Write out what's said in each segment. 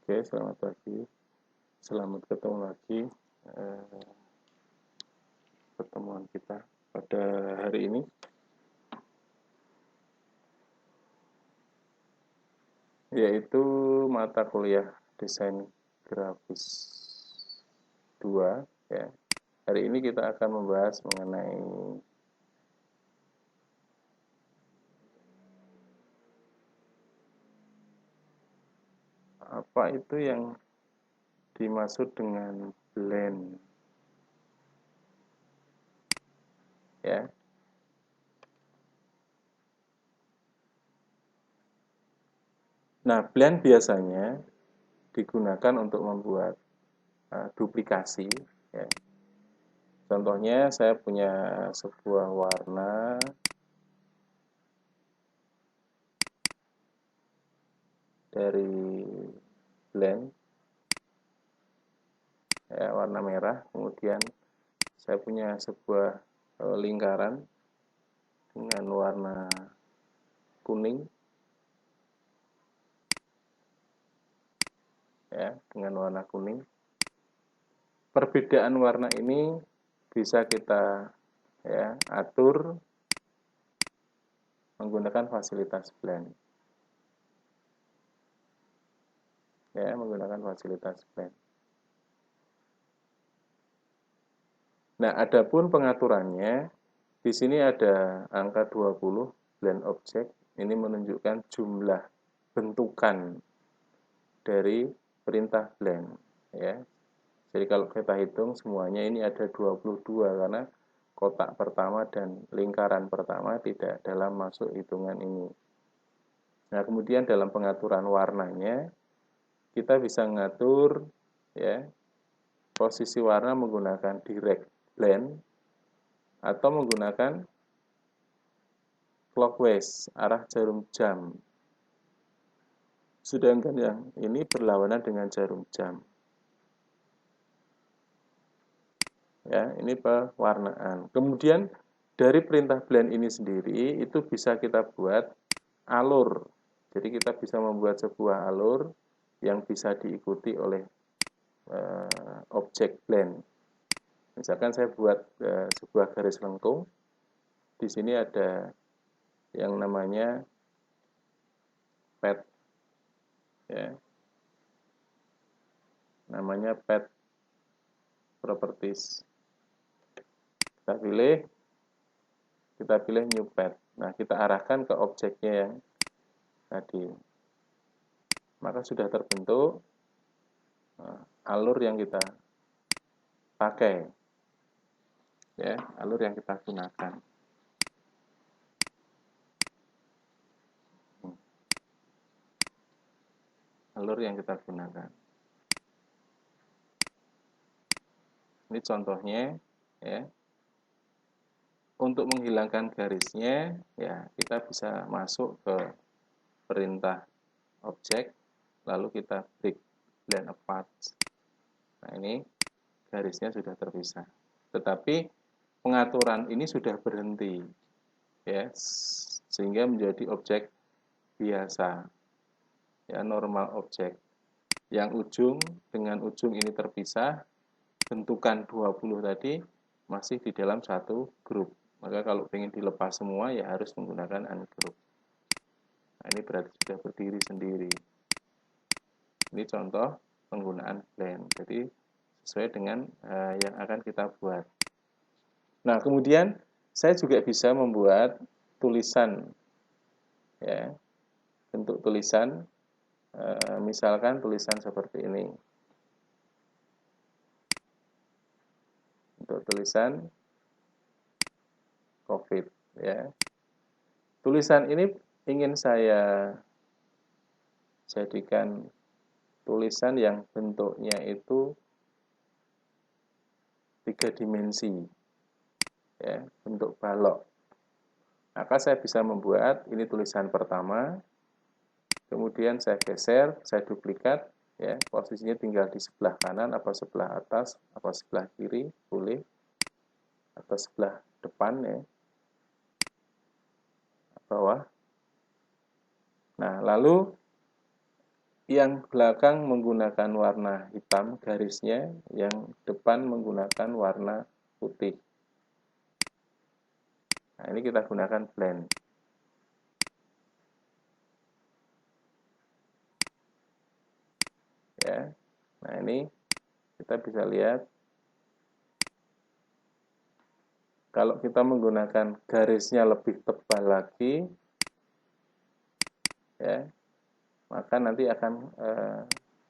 Oke, selamat pagi. Selamat ketemu lagi. eh, Pertemuan kita pada hari ini, yaitu mata kuliah desain grafis 2. Ya. Hari ini kita akan membahas mengenai apa itu yang dimaksud dengan blend. Ya. Nah, blend biasanya digunakan untuk membuat duplikasi. Ya. Contohnya, saya punya sebuah warna dari blend, ya, warna merah. Kemudian saya punya sebuah lingkaran dengan warna kuning, ya, dengan warna kuning. Perbedaan warna ini bisa kita, ya, atur menggunakan fasilitas blend, ya, menggunakan fasilitas blend. Nah, adapun pengaturannya, di sini ada angka 20 blend object. Ini menunjukkan jumlah bentukan dari perintah blend, ya. Jadi kalau kita hitung semuanya ini ada 22 karena kotak pertama dan lingkaran pertama tidak dalam masuk hitungan ini. Nah, kemudian dalam pengaturan warnanya kita bisa mengatur, ya, posisi warna menggunakan direct blend atau menggunakan clockwise, arah jarum jam. Sedangkan yang ini berlawanan dengan jarum jam. Ya, ini pewarnaan. Kemudian dari perintah blend ini sendiri itu bisa kita buat alur. Jadi kita bisa membuat sebuah alur yang bisa diikuti oleh objek blend. Misalkan saya buat sebuah garis lengkung. Di sini ada yang namanya pad, ya. Namanya pad properties. Kita pilih new pad. Nah, kita arahkan ke objeknya yang tadi. Maka sudah terbentuk alur yang kita pakai, ya, alur yang kita gunakan. Alur yang kita gunakan. Ini contohnya, ya. Untuk menghilangkan garisnya, ya, kita bisa masuk ke perintah objek, lalu kita break blend apart. Nah, ini garisnya sudah terpisah. Tetapi pengaturan ini sudah berhenti, ya, sehingga menjadi objek biasa, ya, normal objek. Yang ujung dengan ujung ini terpisah, bentukan 20 tadi masih di dalam satu grup. Maka kalau ingin dilepas semua ya harus menggunakan ungroup. Nah, ini berarti sudah berdiri sendiri. Ini contoh penggunaan blend. Jadi sesuai dengan yang akan kita buat. Nah, kemudian saya juga bisa membuat tulisan, ya, bentuk tulisan, misalkan tulisan seperti ini. Untuk tulisan COVID, ya. Tulisan ini ingin saya jadikan tulisan yang bentuknya itu 3 dimensi, ya, bentuk balok. Maka saya bisa membuat ini tulisan pertama, kemudian saya geser, saya duplikat, ya, posisinya tinggal di sebelah kanan, apa sebelah atas, apa sebelah kiri, boleh, atau sebelah depan, ya, bawah. Nah, lalu Yang belakang menggunakan warna hitam garisnya, yang depan menggunakan warna putih. Nah, ini kita gunakan blend. Ya. Nah, ini kita bisa lihat kalau kita menggunakan garisnya lebih tebal lagi, ya, maka nanti akan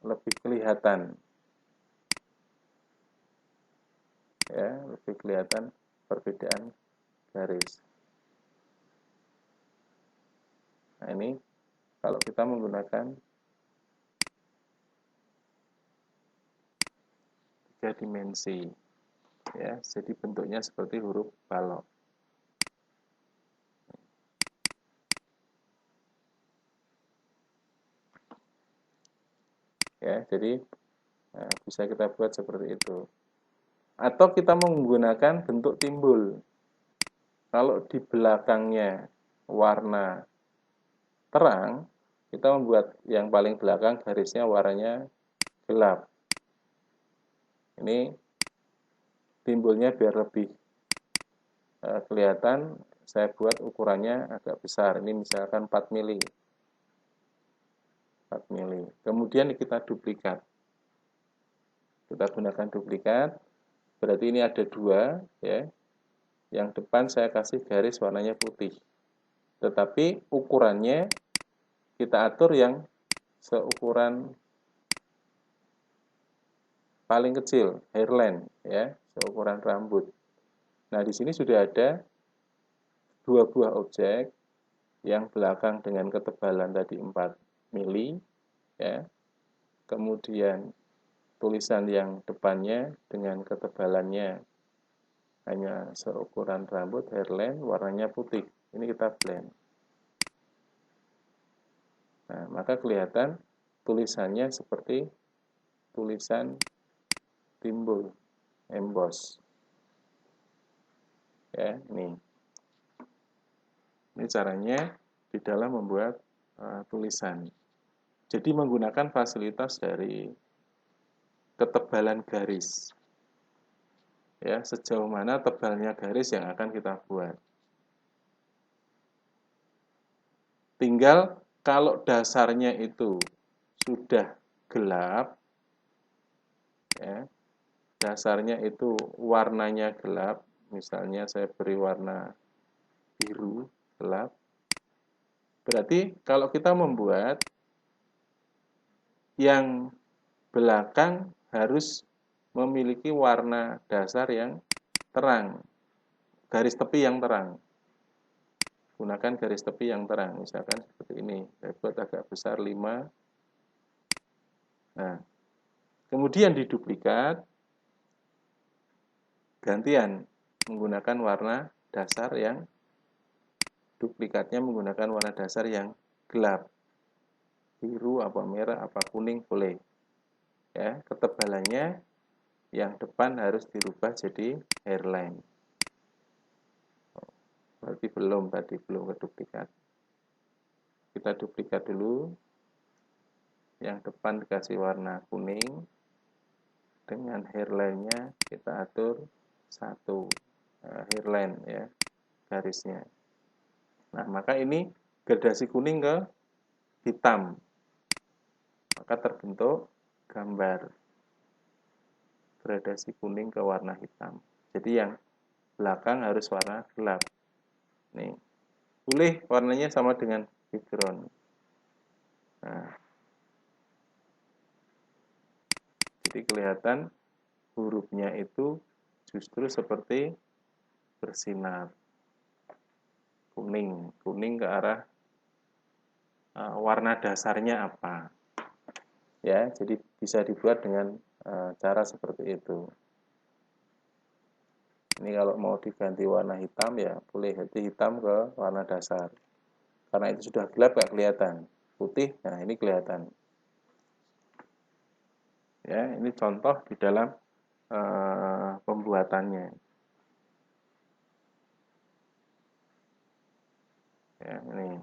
lebih kelihatan, ya, lebih kelihatan perbedaan garis. Nah, ini kalau kita menggunakan 3 dimensi, ya, jadi bentuknya seperti huruf balok. Ya, jadi bisa kita buat seperti itu. Atau kita menggunakan bentuk timbul. Kalau di belakangnya warna terang, kita membuat yang paling belakang garisnya warnanya gelap. Ini timbulnya biar lebih kelihatan, saya buat ukurannya agak besar. Ini misalkan 4 mili. 4 mili. Kemudian kita duplikat. Kita gunakan duplikat. Berarti ini ada 2, ya. Yang depan saya kasih garis warnanya putih. Tetapi ukurannya kita atur yang seukuran paling kecil, hairline, ya, seukuran rambut. Nah, di sini sudah ada 2 buah objek, yang belakang dengan ketebalan tadi 4 mili, ya. Kemudian tulisan yang depannya dengan ketebalannya hanya seukuran rambut, hairline, warnanya putih. Ini kita blend. Nah, maka kelihatan tulisannya seperti tulisan timbul, emboss. Ya, ini. Ini caranya di dalam membuat tulisan. Jadi menggunakan fasilitas dari ketebalan garis. Ya, sejauh mana tebalnya garis yang akan kita buat. Tinggal kalau dasarnya itu sudah gelap, ya, dasarnya itu warnanya gelap, misalnya saya beri warna biru gelap, berarti kalau kita membuat yang belakang harus memiliki warna dasar yang terang, garis tepi yang terang. Gunakan garis tepi yang terang, misalkan seperti ini. Saya buat agak besar 5. Nah, kemudian diduplikat, gantian menggunakan warna dasar yang duplikatnya menggunakan warna dasar yang gelap. Biru, apa merah, apa kuning boleh. Ya, ketebalannya yang depan harus dirubah jadi hairline. Berarti belum tadi, belum ke duplikat. Kita duplikat dulu. Yang depan dikasih warna kuning. Dengan hairline-nya kita atur 1 hairline, ya, garisnya. Nah, maka ini gradasi kuning ke hitam. Maka terbentuk gambar gradasi kuning ke warna hitam. Jadi yang belakang harus warna gelap. Nih, boleh warnanya sama dengan background. Nah, jadi kelihatan hurufnya itu justru seperti bersinar. Kuning ke arah warna dasarnya apa. Ya, jadi bisa dibuat dengan cara seperti itu. Ini kalau mau diganti warna hitam ya boleh ganti hitam ke warna dasar. Karena itu sudah gelap nggak kelihatan. Putih, nah ini kelihatan. Ya, ini contoh di dalam pembuatannya. Ya, ini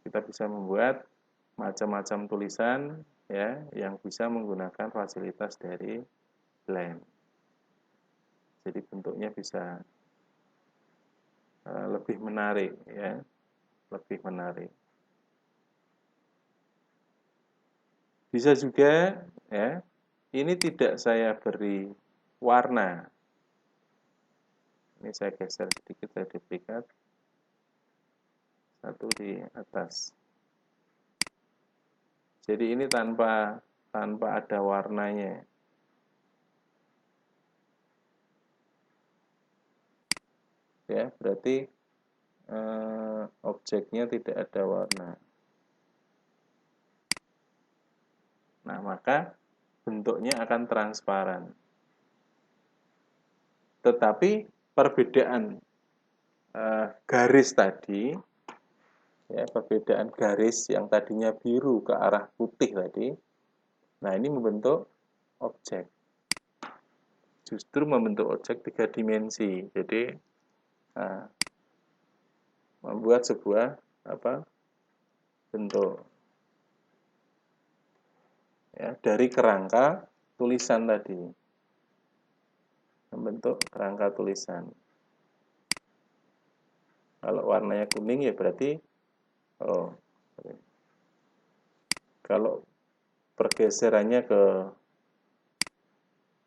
kita bisa membuat macam-macam tulisan ya yang bisa menggunakan fasilitas dari Blend. Jadi bentuknya bisa lebih menarik ya, lebih menarik. Bisa juga ya, ini tidak saya beri warna. Ini saya geser sedikit, saya duplikat satu di atas. Jadi ini tanpa ada warnanya. Ya, berarti objeknya tidak ada warna. Nah, maka bentuknya akan transparan. Tetapi perbedaan garis tadi, ya, perbedaan garis yang tadinya biru ke arah putih tadi, nah ini membentuk objek. Justru membentuk objek 3 dimensi. Jadi membuat sebuah bentuk ya dari kerangka tulisan tadi, membentuk kerangka tulisan. Kalau warnanya kuning ya berarti kalau pergeserannya ke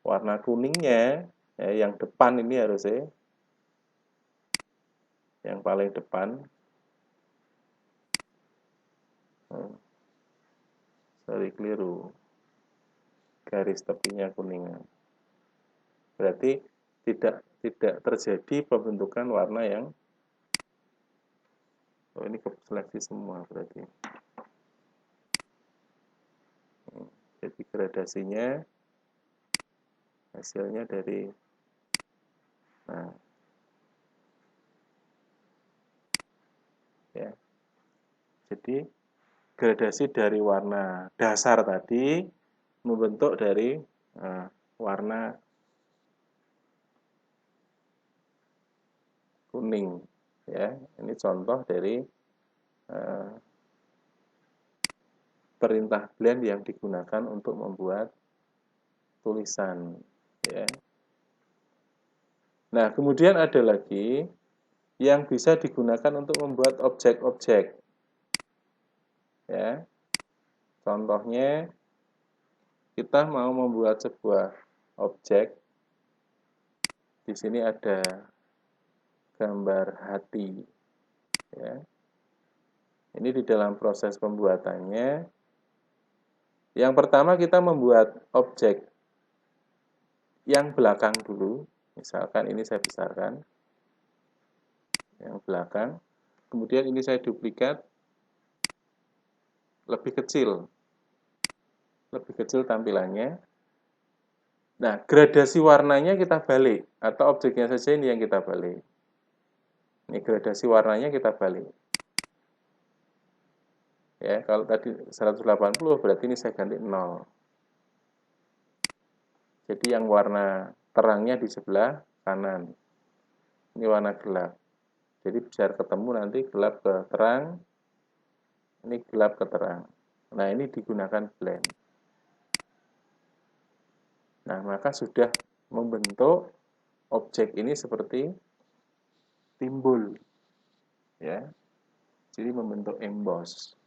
warna kuningnya ya, yang depan ini harusnya yang paling depan. Sorry, keliru. Garis tepinya kuningan. Berarti tidak terjadi pembentukan warna yang ini seleksi semua berarti. Jadi gradasinya hasilnya dari ya. Jadi gradasi dari warna dasar tadi membentuk dari warna kuning ya. Ini contoh dari perintah blend yang digunakan untuk membuat tulisan ya. Nah, kemudian ada lagi yang bisa digunakan untuk membuat objek-objek ya. Contohnya kita mau membuat sebuah objek. Di sini ada gambar hati ya. Ini di dalam proses pembuatannya. Yang pertama kita membuat objek yang belakang dulu. Misalkan ini saya besarkan. Yang belakang. Kemudian ini saya duplikat. Lebih kecil. Lebih kecil tampilannya. Nah, gradasi warnanya kita balik. Atau objeknya saja ini yang kita balik. Ini gradasi warnanya kita balik. Ya, kalau tadi 180 berarti ini saya ganti 0. Jadi yang warna terangnya di sebelah kanan. Ini warna gelap. Jadi biar ketemu nanti gelap ke terang. Ini gelap ke terang. Nah, ini digunakan blend. Nah, maka sudah membentuk objek ini seperti timbul. Ya. Jadi membentuk emboss.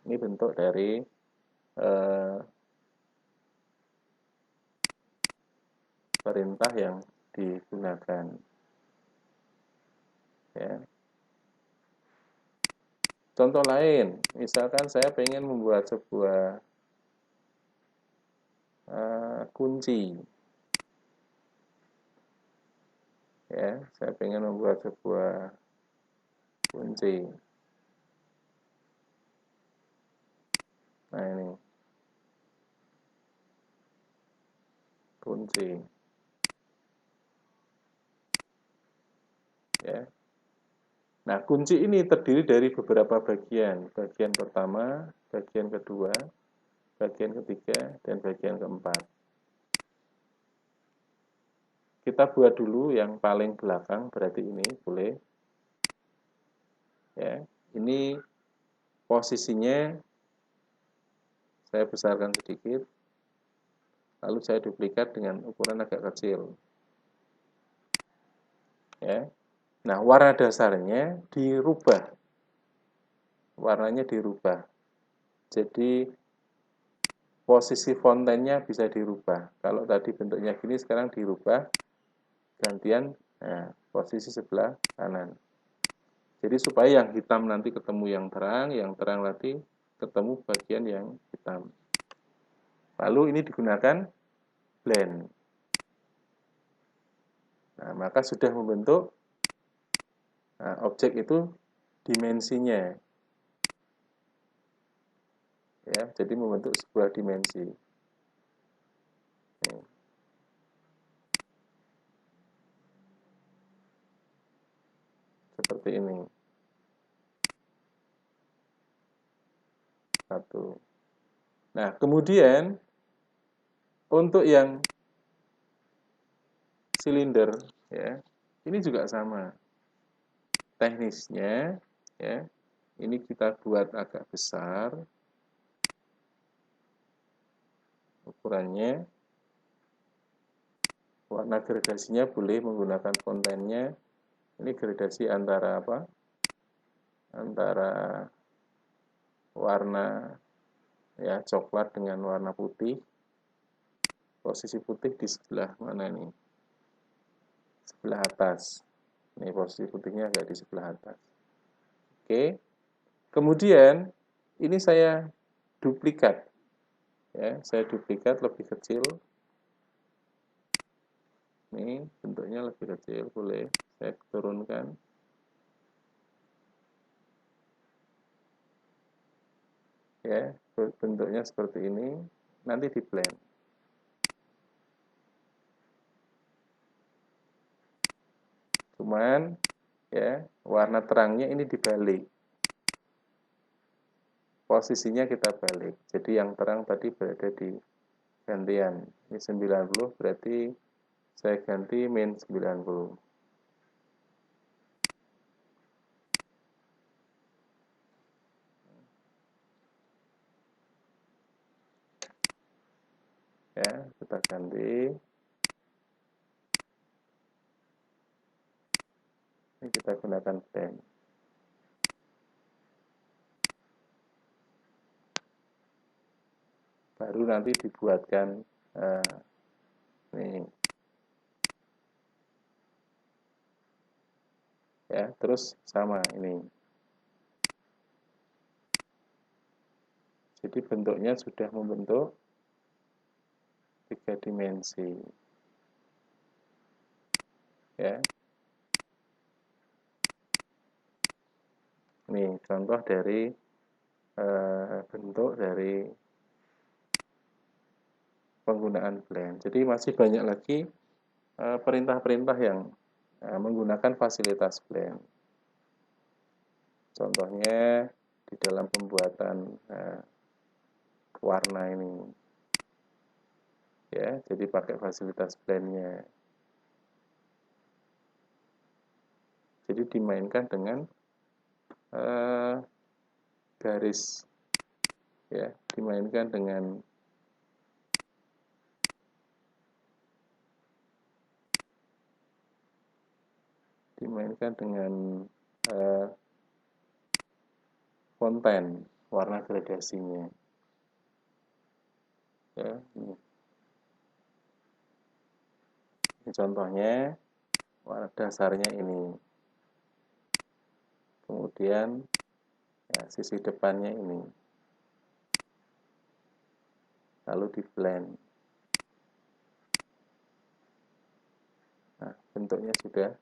Ini bentuk dari perintah yang digunakan. Ya. Contoh lain, misalkan saya ingin membuat sebuah kunci. Ya, saya ingin membuat sebuah kunci. Nah, ini kunci. Ya. Nah, kunci ini terdiri dari beberapa bagian. Bagian pertama, bagian kedua, bagian ketiga, dan bagian keempat. Kita buat dulu yang paling belakang, berarti ini boleh. Ya, ini posisinya saya besarkan sedikit, lalu saya duplikat dengan ukuran agak kecil. Ya. Nah, warna dasarnya dirubah. Warnanya dirubah. Jadi posisi fontennya bisa dirubah. Kalau tadi bentuknya gini, sekarang dirubah gantian posisi sebelah kanan. Jadi supaya yang hitam nanti ketemu yang terang nanti ketemu bagian yang hitam. Lalu ini digunakan blend. Nah, maka sudah membentuk objek itu dimensinya. Ya, jadi membentuk sebuah dimensi. Nih, seperti ini. Satu. Nah, kemudian untuk yang silinder, ya, ini juga sama. Teknisnya, ya, ini kita buat agak besar ukurannya. Warna gradasinya boleh menggunakan fontennya. Ini gradasi antara apa? Antara warna ya coklat dengan warna putih. Posisi putih di sebelah mana nih? Sebelah atas. Ini posisi putihnya agak di sebelah atas. Oke. Kemudian ini saya duplikat. Ya, saya duplikat lebih kecil. Ini bentuknya lebih kecil, boleh saya turunkan. Ya, bentuknya seperti ini. Nanti di blend. Cuman ya, warna terangnya ini dibalik. Posisinya kita balik. Jadi yang terang tadi berada di gantian. Ini 90 berarti saya ganti min 90. Ya, kita ganti. Ini kita gunakan blend. Baru nanti dibuatkan ini. Ya, terus sama ini. Jadi bentuknya sudah membentuk 3 dimensi. Ya. Ini contoh dari bentuk dari penggunaan blend. Jadi masih banyak lagi perintah-perintah yang menggunakan fasilitas blend. Contohnya di dalam pembuatan warna ini. Ya, jadi pakai fasilitas blendnya. Jadi dimainkan dengan garis, ya, dimainkan dengan fonten warna gradasinya. Ya, ini contohnya warna dasarnya ini. Kemudian ya, sisi depannya ini. Lalu di blend. Nah, bentuknya sudah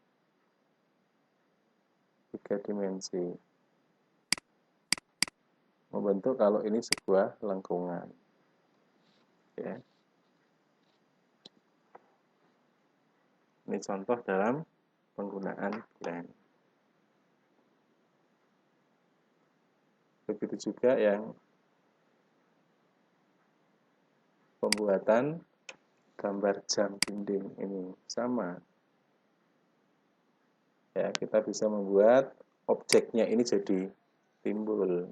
3 dimensi. Membentuk kalau ini sebuah lengkungan. Ya. Ini contoh dalam penggunaan blend. Begitu juga yang pembuatan gambar jam dinding ini sama. Ya, kita bisa membuat objeknya ini jadi timbul.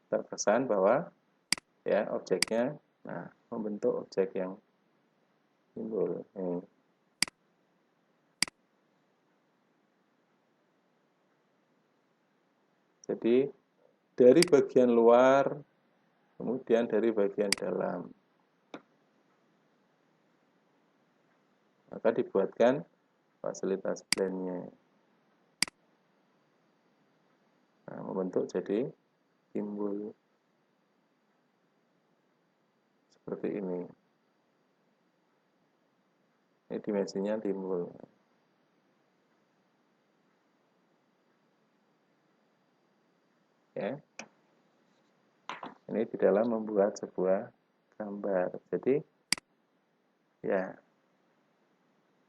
Terkesan bahwa ya objeknya membentuk objek yang timbul. Jadi dari bagian luar, kemudian dari bagian dalam. Maka dibuatkan fasilitas blend-nya. Nah, membentuk jadi timbul. Seperti ini. Ini dimensinya timbul. Ya. Ini di dalam membuat sebuah gambar. Jadi ya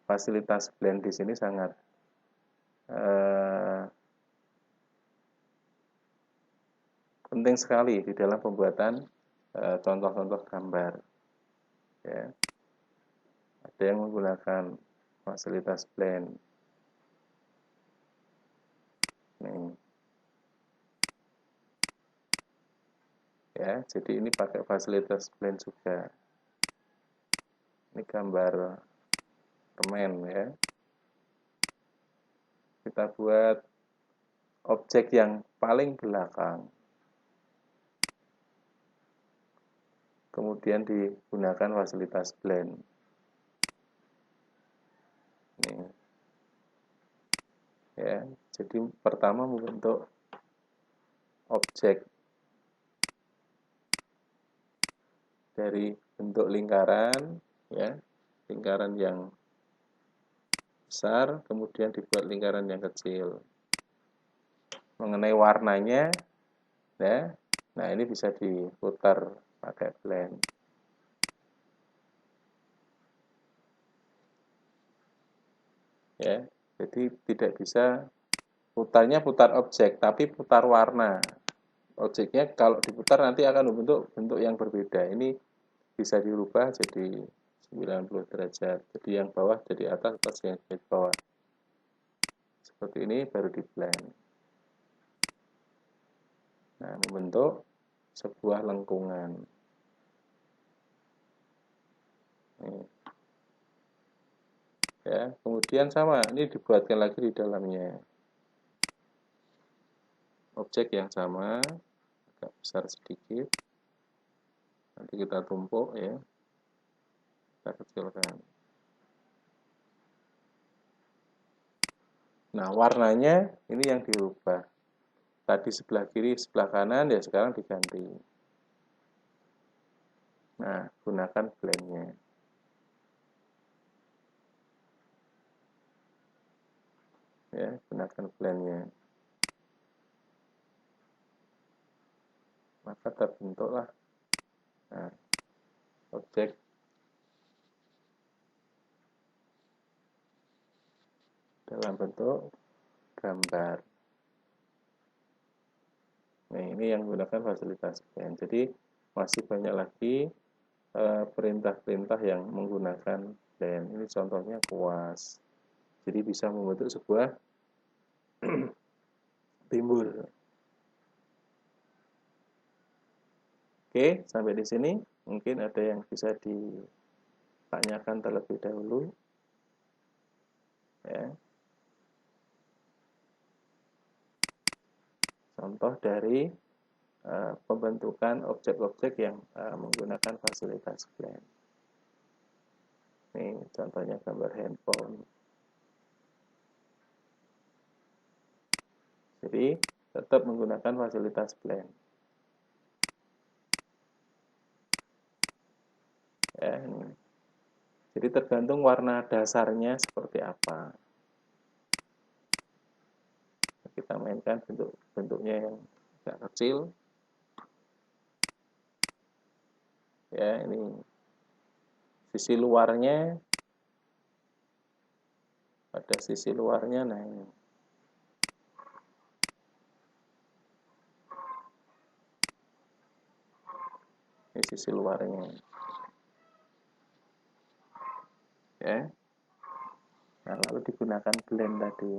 fasilitas blend di sini sangat penting sekali di dalam pembuatan contoh-contoh gambar. Ya. Ada yang menggunakan fasilitas blend. Nih. Ya, jadi ini pakai fasilitas blend juga. Ini gambar permen ya. Kita buat objek yang paling belakang. Kemudian digunakan fasilitas blend. Nih. Ya, jadi pertama membentuk objek dari bentuk lingkaran, ya, lingkaran yang besar, kemudian dibuat lingkaran yang kecil. Mengenai warnanya, ya, nah ini bisa diputar pakai blend. Ya, jadi tidak bisa putarnya putar objek, tapi putar warna. Objeknya kalau diputar nanti akan membentuk bentuk yang berbeda. Ini bisa dirubah jadi 90 derajat. Jadi yang bawah jadi atas, atas yang jadi bawah. Seperti ini baru di blend. Nah, membentuk sebuah lengkungan. Nih. Ya, kemudian sama, ini dibuatkan lagi di dalamnya. Objek yang sama, agak besar sedikit. Nanti kita tumpuk ya. Kita kecilkan. Nah, warnanya ini yang dirubah. Tadi sebelah kiri, sebelah kanan, ya sekarang diganti. Nah, gunakan blend-nya. Ya, gunakan blend-nya. Maka terbentuklah objek dalam bentuk gambar. Nah, ini yang menggunakan fasilitas blend. Jadi, masih banyak lagi perintah-perintah yang menggunakan blend. Ini contohnya kuas. Jadi, bisa membentuk sebuah timbul. Oke, sampai di sini. Mungkin ada yang bisa ditanyakan terlebih dahulu. Ya. Contoh dari pembentukan objek-objek yang menggunakan fasilitas blend. Ini contohnya gambar handphone. Jadi tetap menggunakan fasilitas blend. Ya, ini. Jadi tergantung warna dasarnya seperti apa. Kita mainkan bentuknya yang agak kecil. Ya, ini sisi luarnya, pada sisi luarnya, nah ini sisi luarnya. Ya, nah lalu digunakan blend tadi.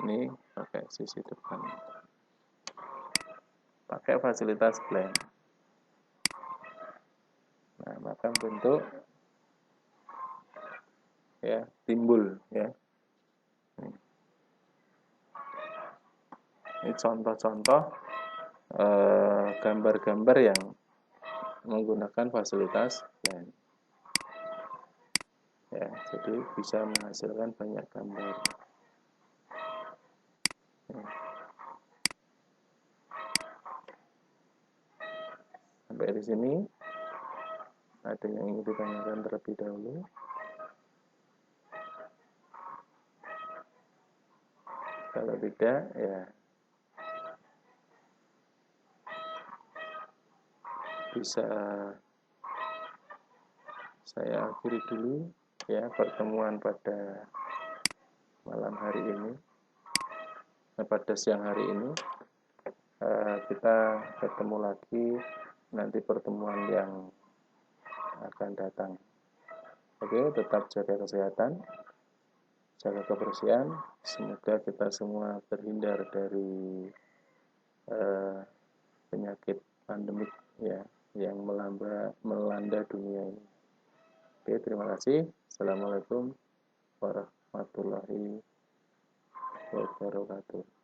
Ini pakai sisi depan, pakai fasilitas blend. Nah, maka bentuk ya timbul ya. Ini contoh-contoh gambar-gambar yang menggunakan fasilitas blend. Ya, jadi bisa menghasilkan banyak gambar. Ya. Sampai di sini ada yang ingin ditanyakan terlebih dahulu? Kalau tidak, ya bisa saya akhiri dulu ya pertemuan pada malam hari ini, pada siang hari ini. Kita ketemu lagi nanti pertemuan yang akan datang. Oke, tetap jaga kesehatan, jaga kebersihan. Semoga kita semua terhindar dari penyakit pandemik ya yang melanda dunia ini. Oke, terima kasih. Assalamualaikum warahmatullahi wabarakatuh.